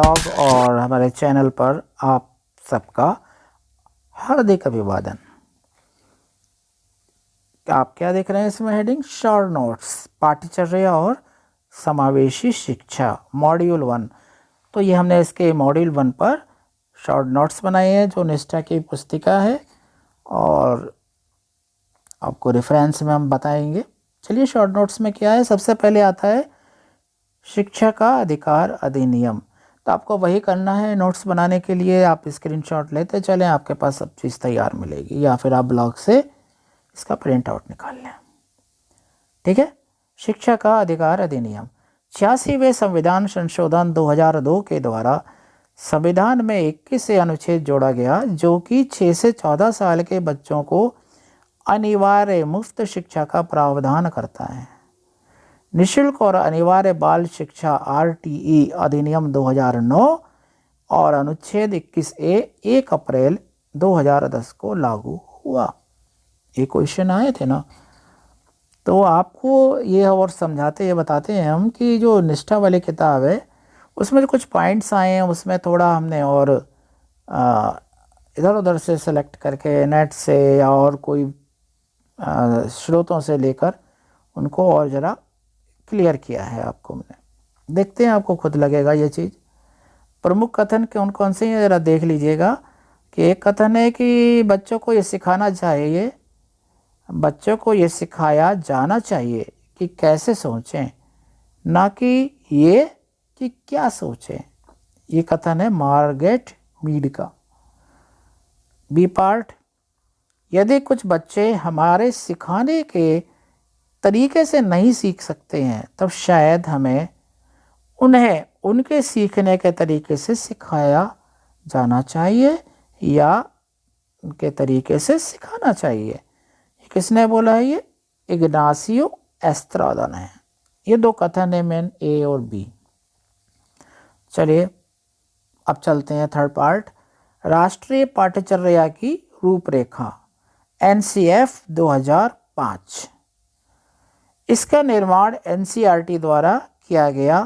Blog और हमारे channel पर आप सबका हार्दिक अभिवादन। आप क्या देख रहे हैं इसमें हेडिंग? शॉर्ट नोट्स, पाठ्यचर्या और समावेशी शिक्षा, मॉड्यूल 1। तो ये हमने इसके मॉड्यूल 1 पर शॉर्ट नोट्स बनाए हैं जो निष्ठा की पुस्तिका है और आपको रेफरेंस में हम बताएंगे। चलिए शॉर्ट नोट्स में क्या है। सबसे पहले आता है शिक्षा का अधिकार अधिनियम। तो आपको वही करना है। नोट्स बनाने के लिए आप स्क्रीनशॉट लेते चलें, आपके पास सब चीज़ तैयार मिलेगी, या फिर आप ब्लॉग से इसका प्रिंट आउट निकाल लें। ठीक है। शिक्षा का अधिकार अधिनियम 86वें संविधान संशोधन 2002 के द्वारा संविधान में 21 अनुच्छेद जोड़ा गया जो कि 6 से 14 साल के बच्चों को अनिवार्य मुफ्त शिक्षा का प्रावधान करता है। निःशुल्क और अनिवार्य बाल शिक्षा RTE अधिनियम 2009 और अनुच्छेद 21A 1 अप्रैल 2010 को लागू हुआ। ये क्वेश्चन आए थे ना, तो आपको ये और समझाते ये बताते हैं हम कि जो निष्ठा वाली किताब है उसमें जो कुछ पॉइंट्स आए हैं उसमें थोड़ा हमने और इधर उधर से सेलेक्ट करके नेट से या और कोई स्रोतों से लेकर उनको और ज़रा क्लियर किया है आपको हमने। देखते हैं, आपको खुद लगेगा ये चीज़। प्रमुख कथन कौन कौन से हैं ज़रा देख लीजिएगा। कि एक कथन है कि बच्चों को ये सिखाना चाहिए, बच्चों को ये सिखाया जाना चाहिए कि कैसे सोचें, ना कि ये कि क्या सोचें। ये कथन है मार्गरेट मीड का। बी पार्ट, यदि कुछ बच्चे हमारे सिखाने के तरीके से नहीं सीख सकते हैं तब शायद हमें उन्हें उनके सीखने के तरीके से सिखाया जाना चाहिए या उनके तरीके से सिखाना चाहिए। ये किसने बोला है? ये इग्नासियो एस्त्रादा ने। ये दो कथन है, मेन ए और बी। चलिए अब चलते हैं थर्ड पार्ट, राष्ट्रीय पाठ्यचर्या की रूपरेखा NCF 2005। इसका निर्माण NCERT द्वारा किया गया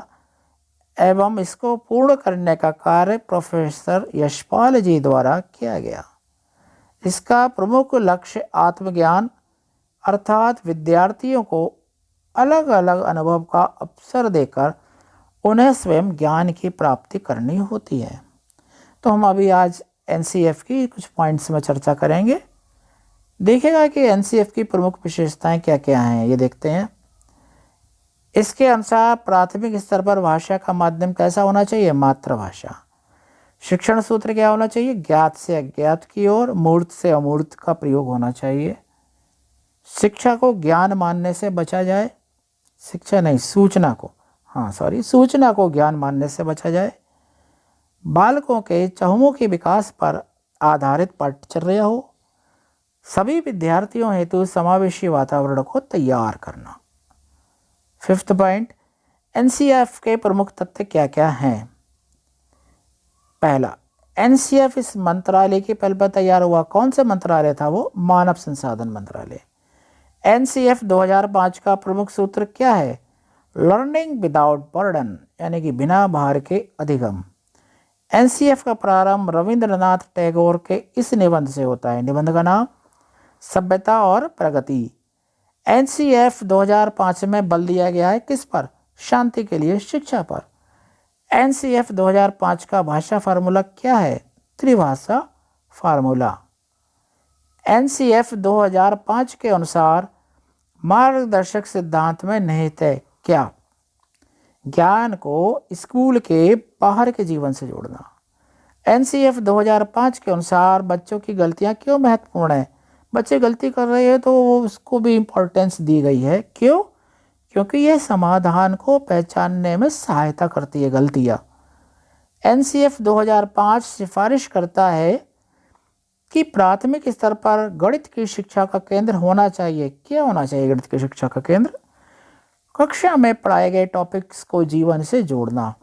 एवं इसको पूर्ण करने का कार्य प्रोफेसर यशपाल जी द्वारा किया गया। इसका प्रमुख लक्ष्य आत्मज्ञान अर्थात विद्यार्थियों को अलग अलग अनुभव का अवसर देकर उन्हें स्वयं ज्ञान की प्राप्ति करनी होती है। तो हम अभी आज NCF की कुछ पॉइंट्स में चर्चा करेंगे। देखिएगा कि NCF की प्रमुख विशेषताएं क्या क्या हैं, ये देखते हैं। इसके अनुसार प्राथमिक स्तर पर भाषा का माध्यम कैसा होना चाहिए? मातृभाषा। शिक्षण सूत्र क्या होना चाहिए? ज्ञात से अज्ञात की ओर, मूर्त से अमूर्त का प्रयोग होना चाहिए। शिक्षा को ज्ञान मानने से बचा जाए, शिक्षा नहीं सूचना को, सूचना को ज्ञान मानने से बचा जाए। बालकों के चहुमुखी विकास पर आधारित पाठ्यचर्या हो। सभी विद्यार्थियों हेतु समावेशी वातावरण को तैयार करना। फिफ्थ पॉइंट, NCF के प्रमुख तथ्य क्या क्या हैं? पहला, NCF इस मंत्रालय के पहल पर तैयार हुआ। कौन सा मंत्रालय था वो? मानव संसाधन मंत्रालय। NCF 2005 का प्रमुख सूत्र क्या है? लर्निंग विदाउट बर्डन, यानी कि बिना भार के अधिगम। NCF का प्रारंभ रविंद्रनाथ टैगोर के इस निबंध से होता है। निबंध का नाम सभ्यता और प्रगति। NCF 2005 में बल दिया गया है किस पर? शांति के लिए शिक्षा पर। NCF 2005 का भाषा फार्मूला क्या है? त्रिभाषा फार्मूला। NCF 2005 के अनुसार मार्गदर्शक सिद्धांत में निहित है क्या? ज्ञान को स्कूल के बाहर के जीवन से जोड़ना। NCF 2005 के अनुसार बच्चों की गलतियां क्यों महत्वपूर्ण है? बच्चे गलती कर रहे हैं तो उसको भी इम्पोर्टेंस दी गई है। क्यों? क्योंकि यह समाधान को पहचानने में सहायता करती है गलतियां। NCF 2005 सिफारिश करता है कि प्राथमिक स्तर पर गणित की शिक्षा का केंद्र होना चाहिए। क्या होना चाहिए गणित की शिक्षा का केंद्र? कक्षा में पढ़ाए गए टॉपिक्स को जीवन से जोड़ना।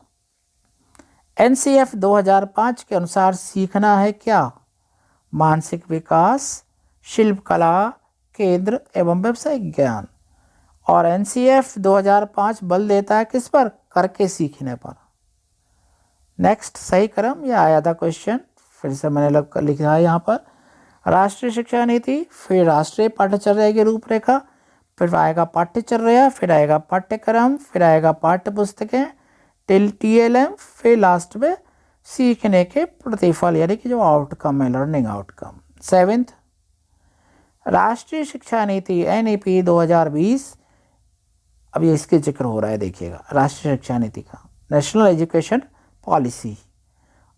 NCF 2005 के अनुसार सीखना है क्या? मानसिक विकास, शिल्पकला, केंद्र एवं व्यावसायिक ज्ञान। और NCF 2005 बल देता है किस पर? करके सीखने पर। नेक्स्ट सही क्रम, ये आया था क्वेश्चन, फिर से मैंने लिखा है यहाँ पर। राष्ट्रीय शिक्षा नीति, फिर राष्ट्रीय पाठ्यचर्या की रूपरेखा, फिर आएगा पाठ्यचर्या, फिर आएगा पाठ्यक्रम, फिर आएगा पाठ्य पुस्तकें, TLM, फिर लास्ट में सीखने के प्रतिफल यानी कि जो आउटकम है, लर्निंग आउटकम। 7th राष्ट्रीय शिक्षा नीति NEP 2020, अब ये इसके जिक्र हो रहा है, देखिएगा राष्ट्रीय शिक्षा नीति का, नेशनल एजुकेशन पॉलिसी।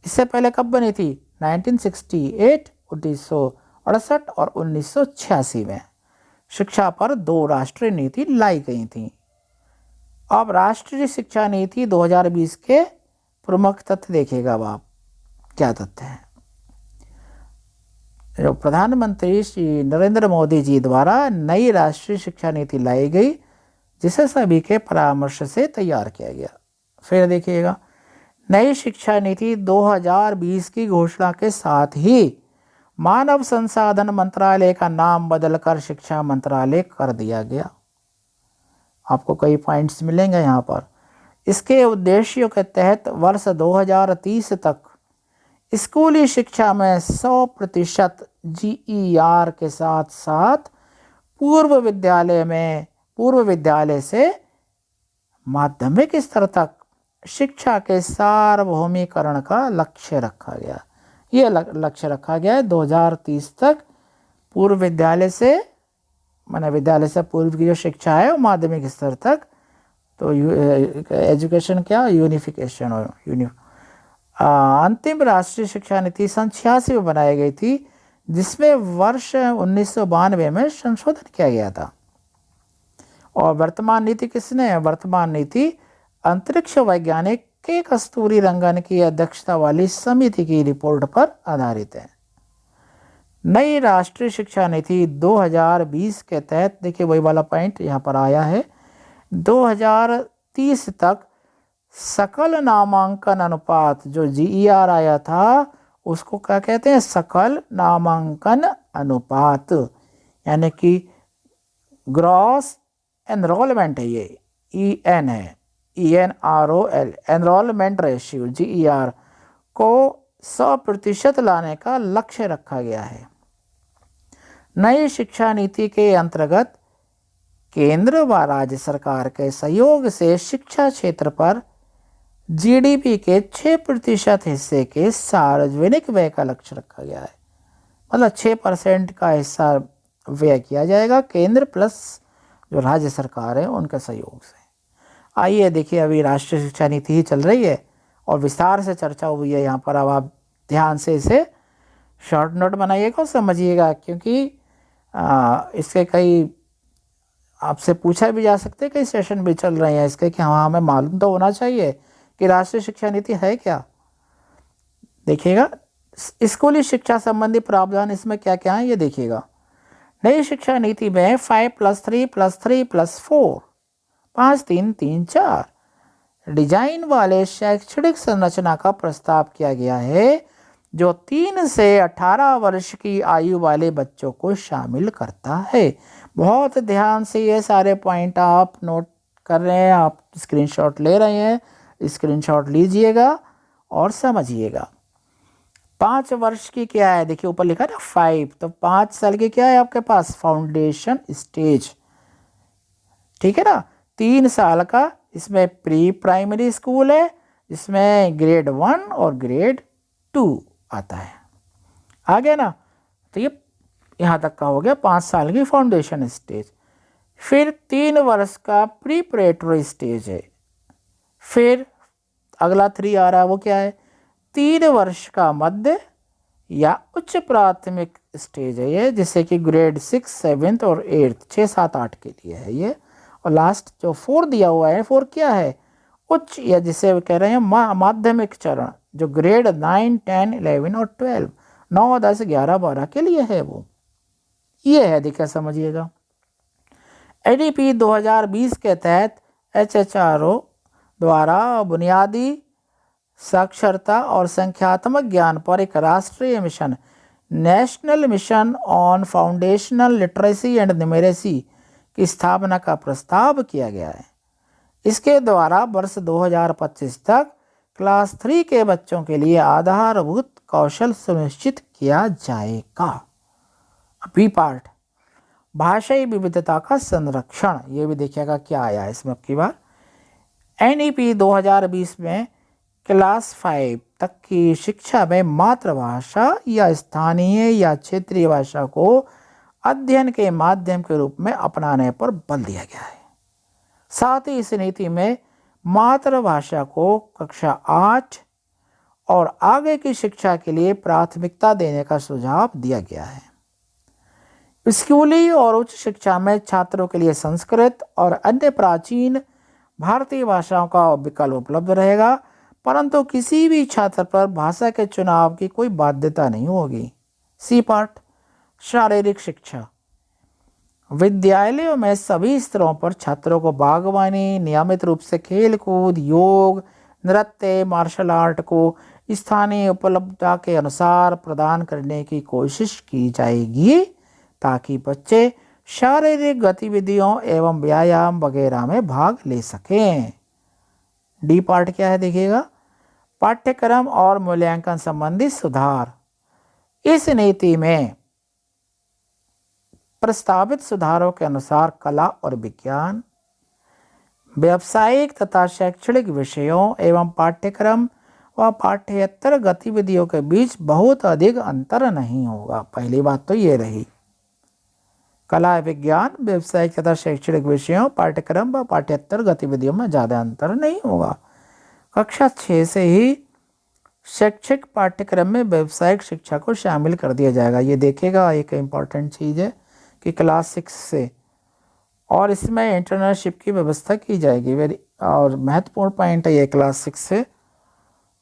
इससे पहले कब बनी थी? 1968, 1968 और 1986 में शिक्षा पर 2 राष्ट्रीय नीति लाई गई थी। अब राष्ट्रीय शिक्षा नीति 2020 के प्रमुख तथ्य देखिएगा। अब आप क्या तथ्य हैं? जो प्रधानमंत्री श्री नरेंद्र मोदी जी द्वारा नई राष्ट्रीय शिक्षा नीति लाई गई, जिसे सभी के परामर्श से तैयार किया गया। फिर देखिएगा, नई शिक्षा नीति 2020 की घोषणा के साथ ही मानव संसाधन मंत्रालय का नाम बदलकर शिक्षा मंत्रालय कर दिया गया। आपको कई पॉइंट्स मिलेंगे यहाँ पर। इसके उद्देश्यों के तहत वर्ष 2030 तक स्कूली शिक्षा में 100% GER के साथ साथ पूर्व विद्यालय से माध्यमिक स्तर तक शिक्षा के सार्वभौमिकरण का लक्ष्य रखा गया। ये लक्ष्य रखा गया है 2030 तक पूर्व विद्यालय से, माने विद्यालय से पूर्व की जो शिक्षा है वो माध्यमिक स्तर तक, तो एजुकेशन क्या, यूनिफिकेशन हो। अंतिम राष्ट्रीय शिक्षा नीति सन 86 में बनाई गई थी, जिसमें वर्ष 1992 में संशोधन किया गया था। और वर्तमान नीति किसने? वर्तमान नीति अंतरिक्ष वैज्ञानिक के कस्तूरी रंगन की अध्यक्षता वाली समिति की रिपोर्ट पर आधारित है। नई राष्ट्रीय शिक्षा नीति 2020 के तहत, देखिए वही वाला पॉइंट यहाँ पर आया है, 2030 तक सकल नामांकन अनुपात, जो GER आया था उसको क्या कहते हैं? सकल नामांकन अनुपात, यानी कि ग्रॉस एनरोलमेंट है, ये EN है, ENROL, एनरोलमेंट रेशियो GER को 100% लाने का लक्ष्य रखा गया है। नई शिक्षा नीति के अंतर्गत केंद्र व राज्य सरकार के सहयोग से शिक्षा क्षेत्र पर GDP के 6% हिस्से के सार्वजनिक व्यय का लक्ष्य रखा गया है। मतलब 6% का हिस्सा व्यय किया जाएगा, केंद्र प्लस जो राज्य सरकार है उनके सहयोग से। आइए देखिए, अभी राष्ट्रीय शिक्षा नीति ही चल रही है और विस्तार से चर्चा हुई है यहाँ पर। अब आप ध्यान से इसे शॉर्ट नोट बनाइएगा और समझिएगा, क्योंकि इसके कई आपसे पूछा भी जा सकते, कई सेशन भी चल रहे हैं इसके, कि हाँ हमें मालूम तो होना चाहिए कि राष्ट्रीय शिक्षा नीति है क्या। देखिएगा, स्कूली शिक्षा संबंधी प्रावधान इसमें क्या क्या है ये देखिएगा। नई शिक्षा नीति में 5+3+3+4 5-3-3-4 डिजाइन वाले शैक्षणिक संरचना का प्रस्ताव किया गया है, जो 3 से 18 वर्ष की आयु वाले बच्चों को शामिल करता है। बहुत ध्यान से ये सारे पॉइंट आप नोट कर रहे हैं, आप स्क्रीनशॉट ले रहे हैं, स्क्रीनशॉट लीजिएगा और समझिएगा। 5 वर्ष की क्या है? देखिए ऊपर लिखा है ना 5, तो 5 साल की क्या है आपके पास? फाउंडेशन स्टेज, ठीक है ना। 3 साल का इसमें प्री प्राइमरी स्कूल है, जिसमें ग्रेड 1 और ग्रेड 2 आता है। आ गया ना, तो ये यहाँ तक का हो गया 5 साल की फाउंडेशन स्टेज। फिर 3 वर्ष का प्रीपरेटरी स्टेज है। फिर अगला 3 आ रहा है, वो क्या है? 3 वर्ष का मध्य या उच्च प्राथमिक स्टेज है ये, जिससे कि ग्रेड 6, 7 और 8, 6, 7, 8 के लिए है ये। और लास्ट जो 4 दिया हुआ है, 4 क्या है? उच्च, या जिसे कह रहे हैं माध्यमिक चरण, जो ग्रेड 9, 10, 11 और 12, 9, 10, 11, 12 के लिए है वो। ये है, देखिए समझिएगा। NEP 2020 के तहत HHRO द्वारा बुनियादी साक्षरता और संख्यात्मक ज्ञान पर एक राष्ट्रीय mission, national mission on foundational literacy and numeracy की स्थापना का प्रस्ताव किया गया है। इसके द्वारा वर्ष 2025 तक क्लास 3 के बच्चों के लिए आधारभूत कौशल सुनिश्चित किया जाएगा। बी पार्ट, भाषाई विविधता का संरक्षण। ये भी देखिएगा क्या आया इसमें अब की बार। NEP 2020 में क्लास 5 तक की शिक्षा में मातृभाषा या स्थानीय या क्षेत्रीय भाषा को अध्ययन के माध्यम के रूप में अपनाने पर बल दिया गया है। साथ ही इस नीति में मातृभाषा को कक्षा 8 और आगे की शिक्षा के लिए प्राथमिकता देने का सुझाव दिया गया है। स्कूली और उच्च शिक्षा में छात्रों के लिए संस्कृत और अन्य प्राचीन भारतीय भाषाओं का विकल्प उपलब्ध रहेगा, परंतु किसी भी छात्र पर भाषा के चुनाव की कोई बाध्यता नहीं होगी। सी पार्ट, शारीरिक शिक्षा। विद्यालयों में सभी स्तरों पर छात्रों को बागवानी, नियमित रूप से खेल कूद, योग, नृत्य, मार्शल आर्ट को स्थानीय उपलब्धता के अनुसार प्रदान करने की कोशिश की जाएगी, ताकि बच्चे शारीरिक गतिविधियों एवं व्यायाम वगैरह में भाग ले सकें। डी पार्ट क्या है देखिएगा, पाठ्यक्रम और मूल्यांकन संबंधी सुधार। इस नीति में प्रस्तावित सुधारों के अनुसार कला और विज्ञान, व्यावसायिक तथा शैक्षणिक विषयों एवं पाठ्यक्रम व पाठ्येतर गतिविधियों के बीच बहुत अधिक अंतर नहीं होगा। पहली बात तो ये रही, कला, विज्ञान, व्यावसायिक तथा शैक्षणिक विषयों, पाठ्यक्रम व पाठ्येतर गतिविधियों में ज़्यादा अंतर नहीं होगा। कक्षा 6 से ही शैक्षिक पाठ्यक्रम में व्यावसायिक शिक्षा को शामिल कर दिया जाएगा। ये देखेगा, एक इम्पॉर्टेंट चीज़ है कि क्लास 6 से, और इसमें इंटर्नशिप की व्यवस्था की जाएगी। वेरी और महत्वपूर्ण पॉइंट है ये क्लास 6 से,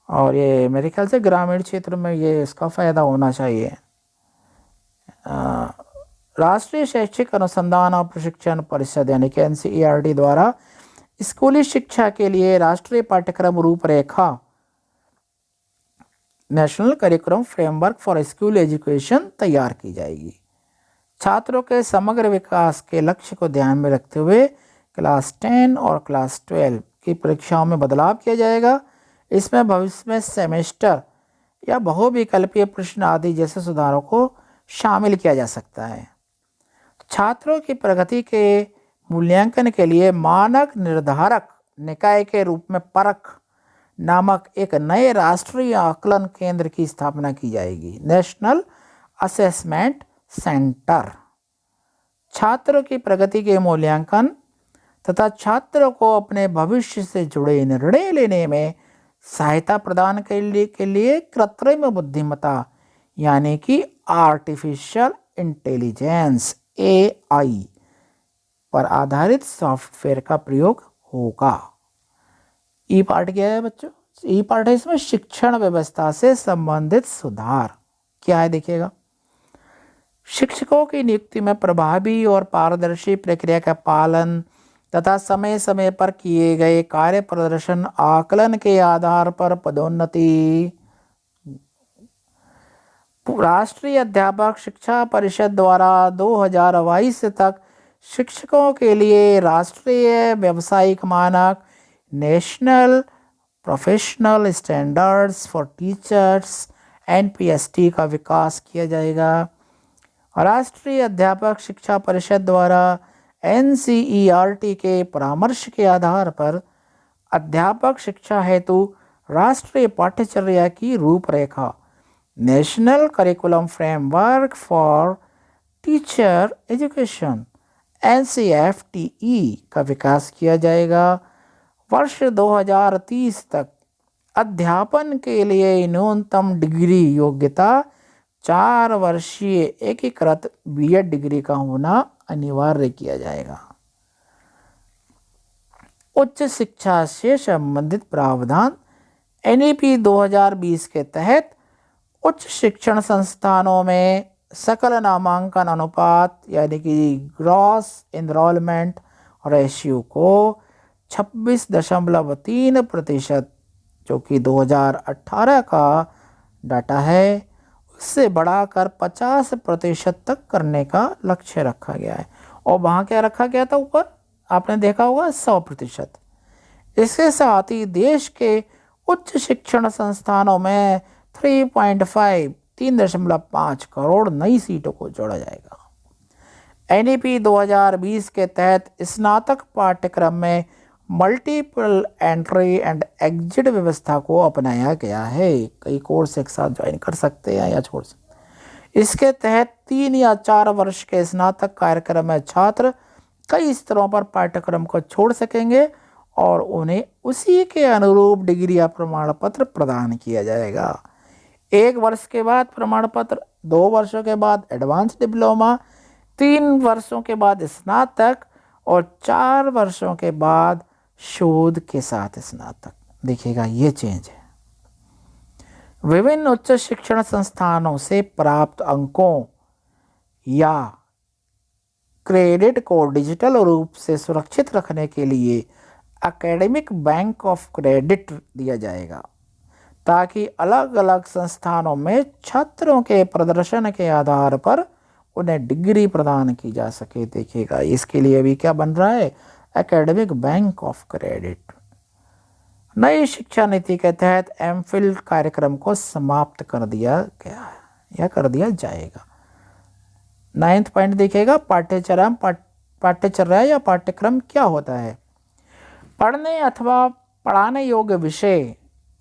और ये मेरे ख्याल से ग्रामीण क्षेत्र में ये इसका फ़ायदा होना चाहिए। राष्ट्रीय शैक्षिक अनुसंधान और प्रशिक्षण परिषद यानी कि NCERT द्वारा स्कूली शिक्षा के लिए राष्ट्रीय पाठ्यक्रम रूपरेखा, national curriculum framework for school education तैयार की जाएगी। छात्रों के समग्र विकास के लक्ष्य को ध्यान में रखते हुए क्लास 10 और क्लास 12 की परीक्षाओं में बदलाव किया जाएगा। इसमें भविष्य में सेमेस्टर या बहुविकल्पीय प्रश्न आदि जैसे सुधारों को शामिल किया जा सकता है। छात्रों की प्रगति के मूल्यांकन के लिए मानक निर्धारक निकाय के रूप में परख नामक एक नए राष्ट्रीय आकलन केंद्र की स्थापना की जाएगी, नेशनल असेसमेंट सेंटर। छात्रों की प्रगति के मूल्यांकन तथा छात्रों को अपने भविष्य से जुड़े निर्णय लेने में सहायता प्रदान करने के लिए कृत्रिम बुद्धिमत्ता यानी कि आर्टिफिशियल इंटेलिजेंस AI पर आधारित सॉफ्टवेयर का प्रयोग होगा। ई पार्ट क्या है बच्चों? ई पार्ट है इसमें शिक्षण व्यवस्था से संबंधित सुधार। क्या है देखिएगा, शिक्षकों की नियुक्ति में प्रभावी और पारदर्शी प्रक्रिया का पालन तथा समय समय पर किए गए कार्य प्रदर्शन आकलन के आधार पर पदोन्नति। राष्ट्रीय अध्यापक शिक्षा परिषद द्वारा 2022 तक शिक्षकों के लिए राष्ट्रीय व्यावसायिक मानक, national professional standards for teachers NPST का विकास किया जाएगा। राष्ट्रीय अध्यापक शिक्षा परिषद द्वारा NCERT के परामर्श के आधार पर अध्यापक शिक्षा हेतु राष्ट्रीय पाठ्यचर्या की रूपरेखा, national curriculum framework for teacher education NCFTE का विकास किया जाएगा। वर्ष 2030 तक अध्यापन के लिए न्यूनतम डिग्री योग्यता 4 वर्षीय एकीकृत B.Ed डिग्री का होना अनिवार्य किया जाएगा। उच्च शिक्षा से संबंधित प्रावधान NEP 2020 के तहत उच्च शिक्षण संस्थानों में सकल नामांकन अनुपात यानी कि ग्रॉस एनरोलमेंट रेशियो को 26.3% जो कि 2018 का डाटा है, उससे बढ़ाकर 50% तक करने का लक्ष्य रखा गया है। और वहाँ क्या रखा गया था ऊपर, आपने देखा होगा 100%। इसके साथ ही देश के उच्च शिक्षण संस्थानों में 3.5 करोड़ नई सीटों को जोड़ा जाएगा। एनईपी 2020 के तहत स्नातक पाठ्यक्रम में मल्टीपल एंट्री एंड एग्जिट व्यवस्था को अपनाया गया है। कई कोर्स एक साथ ज्वाइन कर सकते हैं या छोड़ सकते हैं। इसके तहत 3 या 4 वर्ष के स्नातक कार्यक्रम में छात्र कई स्तरों पर पाठ्यक्रम को छोड़ सकेंगे और उन्हें उसी के अनुरूप डिग्री या प्रमाण पत्र प्रदान किया जाएगा। 1 वर्ष के बाद प्रमाण पत्र, 2 वर्षों के बाद एडवांस डिप्लोमा, 3 वर्षों के बाद स्नातक और 4 वर्षों के बाद शोध के साथ स्नातक। देखिएगा ये चेंज है। विभिन्न उच्च शिक्षण संस्थानों से प्राप्त अंकों या क्रेडिट को डिजिटल रूप से सुरक्षित रखने के लिए एकेडमिक बैंक ऑफ क्रेडिट दिया जाएगा, ताकि अलग अलग संस्थानों में छात्रों के प्रदर्शन के आधार पर उन्हें डिग्री प्रदान की जा सके। देखिएगा इसके लिए भी क्या बन रहा है, एकेडमिक बैंक ऑफ क्रेडिट। नई शिक्षा नीति के तहत एमफिल कार्यक्रम को समाप्त कर दिया गया है या कर दिया जाएगा। 9th पॉइंट देखिएगा, पाठ्यचर्या या पाठ्यक्रम क्या होता है। पढ़ने अथवा पढ़ाने योग्य विषय,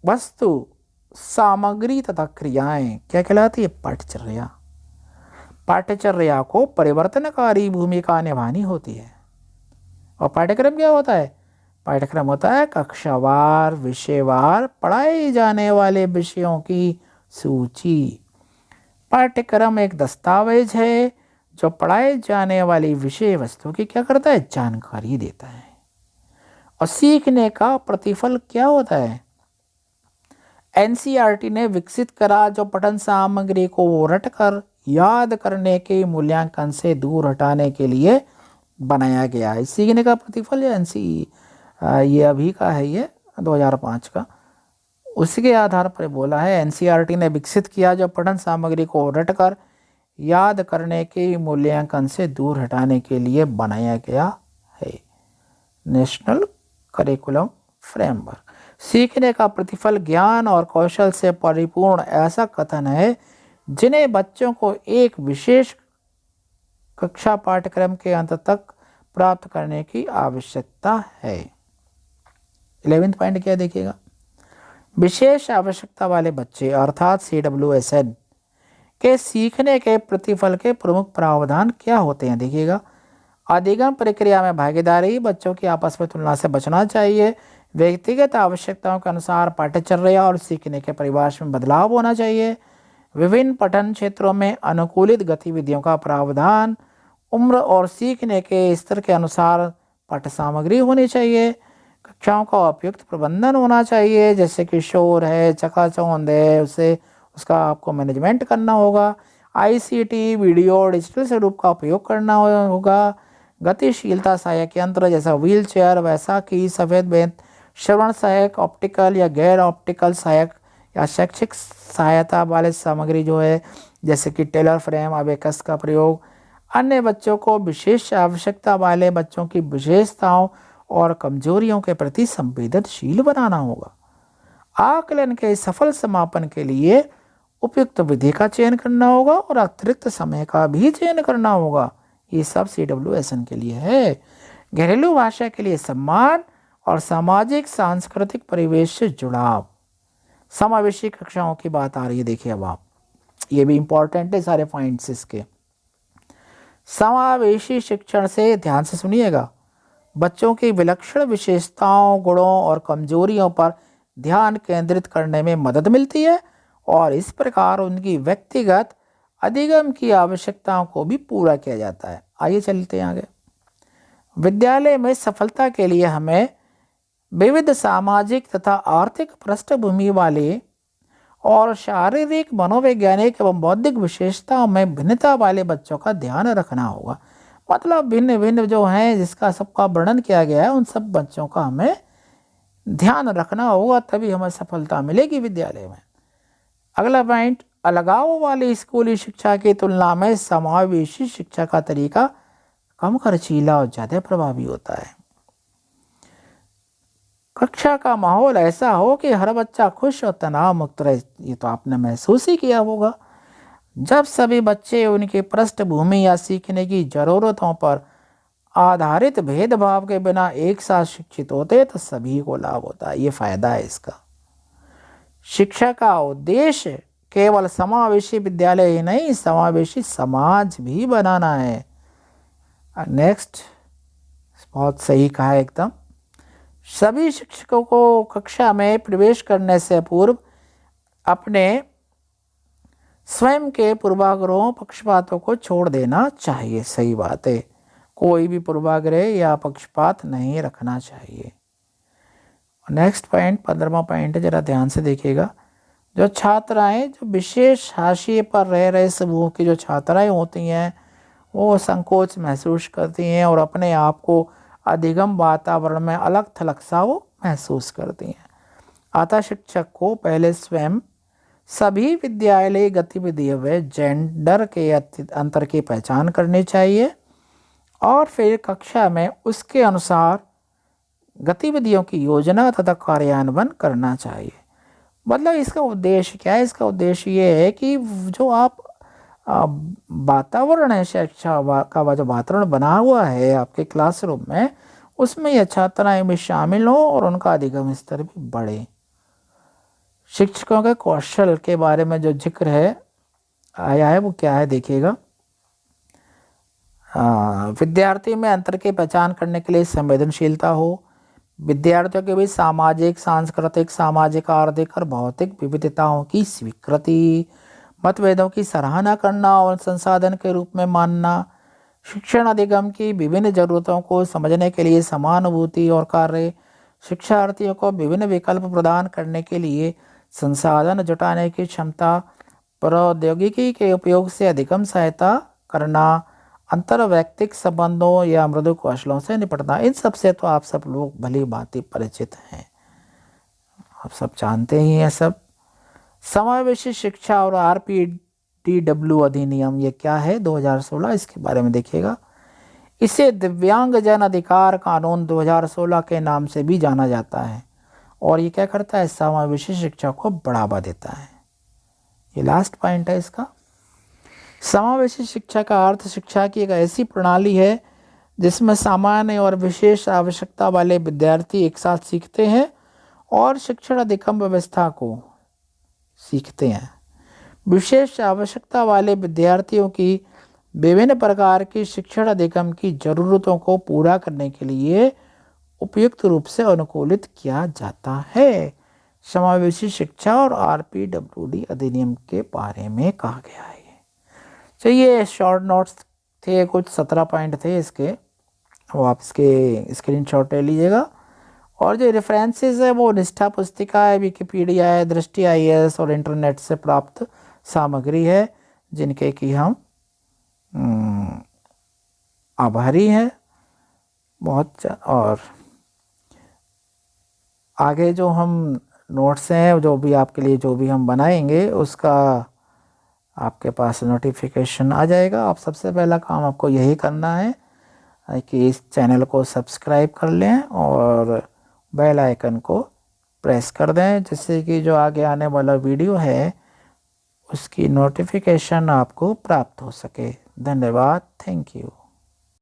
वस्तु, सामग्री तथा क्रियाएं क्या कहलाती है, पाठ्यचर्या। पाठ्यचर्या को परिवर्तनकारी भूमिका निभानी होती है। और पाठ्यक्रम क्या होता है, पाठ्यक्रम होता है कक्षावार विषयवार पढ़ाए जाने वाले विषयों की सूची। पाठ्यक्रम एक दस्तावेज है जो पढ़ाए जाने वाली विषय वस्तु की क्या करता है, जानकारी देता है। और सीखने का प्रतिफल क्या होता है, एनसीईआरटी ने विकसित करा जो पठन सामग्री को रटकर याद करने के मूल्यांकन से दूर हटाने के लिए बनाया गया है। सीखने का प्रतिफल या ये अभी का है, ये 2005 का, उसी के आधार पर बोला है। एनसीईआरटी ने विकसित किया जो पठन सामग्री को रटकर याद करने के मूल्यांकन से दूर हटाने के लिए बनाया गया है। National curriculum framework. सीखने का प्रतिफल ज्ञान और कौशल से परिपूर्ण ऐसा कथन है जिन्हें बच्चों को एक विशेष कक्षा पाठ्यक्रम के अंत तक प्राप्त करने की आवश्यकता है। 11th पॉइंट क्या देखिएगा, विशेष आवश्यकता वाले बच्चे अर्थात CWSN के सीखने के प्रतिफल के प्रमुख प्रावधान क्या होते हैं। देखिएगा, अधिगम प्रक्रिया में भागीदारी, बच्चों की आपस में तुलना से बचना चाहिए, व्यक्तिगत आवश्यकताओं के अनुसार पाठ्यचर्या और सीखने के परिभाषा में बदलाव होना चाहिए, विभिन्न पठन क्षेत्रों में अनुकूलित गतिविधियों का प्रावधान, उम्र और सीखने के स्तर के अनुसार पाठ्य सामग्री होनी चाहिए, कक्षाओं का उपयुक्त प्रबंधन होना चाहिए, जैसे कि शोर है, चकाचौंध है, उसका आपको मैनेजमेंट करना होगा, ICT वीडियो डिजिटल स्वरूप का उपयोग करना होगा, गतिशीलता सहायक यंत्र जैसा व्हील चेयर, वैसाखी, सफ़ेद बेंच, श्रवण सहायक, ऑप्टिकल या गैर ऑप्टिकल सहायक या शैक्षिक सहायता वाले सामग्री जो है जैसे कि टेलर फ्रेम, अबेकस का प्रयोग। अन्य बच्चों को विशेष आवश्यकता वाले बच्चों की विशेषताओं और कमजोरियों के प्रति संवेदनशील बनाना होगा। आकलन के सफल समापन के लिए उपयुक्त विधि का चयन करना होगा और अतिरिक्त समय का भी चयन करना होगा। ये सब CWSN के लिए है। घरेलू भाषा के लिए सम्मान और सामाजिक सांस्कृतिक परिवेश से जुड़ाव। समावेशी कक्षाओं की बात आ रही है, देखिए अब आप, ये भी इंपॉर्टेंट है सारे पॉइंट्स इसके। समावेशी शिक्षण से ध्यान से सुनिएगा, बच्चों की विलक्षण विशेषताओं, गुणों और कमजोरियों पर ध्यान केंद्रित करने में मदद मिलती है और इस प्रकार उनकी व्यक्तिगत अधिगम की आवश्यकताओं को भी पूरा किया जाता है। आइए चलते हैं आगे। विद्यालय में सफलता के लिए हमें विविध सामाजिक तथा आर्थिक पृष्ठभूमि वाले और शारीरिक, मनोवैज्ञानिक एवं बौद्धिक विशेषताओं में भिन्नता वाले बच्चों का ध्यान रखना होगा। मतलब भिन्न भिन्न जो हैं जिसका सबका वर्णन किया गया है, उन सब बच्चों का हमें ध्यान रखना होगा, तभी हमें सफलता मिलेगी विद्यालय में। अगला पॉइंट, अलगाव वाली स्कूली शिक्षा की तुलना में समावेशी शिक्षा का तरीका कम खर्चीला और ज़्यादा प्रभावी होता है। कक्षा का माहौल ऐसा हो कि हर बच्चा खुश और तनाव मुक्त रहे। ये तो आपने महसूस ही किया होगा। जब सभी बच्चे उनकी पृष्ठभूमि या सीखने की ज़रूरतों पर आधारित भेदभाव के बिना एक साथ शिक्षित होते तो सभी को लाभ होता है। ये फायदा है इसका। शिक्षा का उद्देश्य केवल समावेशी विद्यालय ही नहीं, समावेशी समाज भी बनाना है। नेक्स्ट, बहुत सही कहा एकदम। सभी शिक्षकों को कक्षा में प्रवेश करने से पूर्व अपने स्वयं के पूर्वाग्रहों पक्षपातों को छोड़ देना चाहिए। सही बात है, कोई भी पूर्वाग्रह या पक्षपात नहीं रखना चाहिए। नेक्स्ट पॉइंट, 15वां पॉइंट है, जरा ध्यान से देखिएगा। जो छात्राएं जो विशेष हाशिए पर रह रहे समूह की जो छात्राएं होती हैं वो संकोच महसूस करती हैं और अपने आप को अधिगम वातावरण में अलग थलग सा वो महसूस करती हैं। अतः शिक्षक को पहले स्वयं सभी विद्यालय गतिविधियों में जेंडर के अंतर की पहचान करनी चाहिए और फिर कक्षा में उसके अनुसार गतिविधियों की योजना तथा कार्यान्वयन करना चाहिए। मतलब इसका उद्देश्य क्या है? इसका उद्देश्य ये है कि जो आप वातावरण है, शिक्षा का जो वातावरण बना हुआ है आपके क्लासरूम में, उसमें यह छात्राएं भी शामिल हों और उनका अधिगम स्तर भी बढ़े। शिक्षकों के कौशल के बारे में जो जिक्र है आया है वो क्या है देखिएगा। विद्यार्थी में अंतर की पहचान करने के लिए संवेदनशीलता हो, विद्यार्थियों के बीच सामाजिक, सांस्कृतिक, सामाजिक, आर्थिक और भौतिक विविधताओं की स्वीकृति, मतभेदों की सराहना करना और संसाधन के रूप में मानना, शिक्षण अधिगम की विभिन्न जरूरतों को समझने के लिए समानुभूति और कार्य, शिक्षार्थियों को विभिन्न विकल्प प्रदान करने के लिए संसाधन जुटाने की क्षमता, प्रौद्योगिकी के उपयोग से अधिगम सहायता करना, अंतर्वैयक्तिक संबंधों या मृदु कौशलों से निपटना। इन सब से तो आप सब लोग भली भांति परिचित हैं, आप सब जानते ही हैं सब। समावेशी शिक्षा और RPTW अधिनियम ये क्या है 2016, इसके बारे में देखिएगा। इसे दिव्यांगजन अधिकार कानून 2016 के नाम से भी जाना जाता है और ये क्या करता है? समावेशी शिक्षा को बढ़ावा देता है। ये लास्ट पॉइंट है इसका। समावेशी शिक्षा का अर्थ शिक्षा की एक ऐसी प्रणाली है जिसमें सामान्य और विशेष आवश्यकता वाले विद्यार्थी एक साथ सीखते हैं और शिक्षण अधिगम व्यवस्था को सीखते हैं। विशेष आवश्यकता वाले विद्यार्थियों की विभिन्न प्रकार की शिक्षण अधिगम की जरूरतों को पूरा करने के लिए उपयुक्त रूप से अनुकूलित किया जाता है। समावेशी शिक्षा और RPWD अधिनियम के बारे में कहा गया है। ये शॉर्ट नोट्स थे, कुछ 17 पॉइंट थे इसके, वो आप इसके स्क्रीनशॉट ले लीजिएगा। और जो रेफरेंसेस है वो निष्ठा पुस्तिका है, विकिपीडिया है, दृष्टि IAS और इंटरनेट से प्राप्त सामग्री है जिनके कि हम आभारी हैं बहुत। और आगे जो हम नोट्स हैं जो भी आपके लिए जो भी हम बनाएंगे उसका आपके पास नोटिफिकेशन आ जाएगा। आप सबसे पहला काम आपको यही करना है कि इस चैनल को सब्सक्राइब कर लें और बेल आइकन को प्रेस कर दें, जिससे कि जो आगे आने वाला वीडियो है उसकी नोटिफिकेशन आपको प्राप्त हो सके। धन्यवाद, थैंक यू।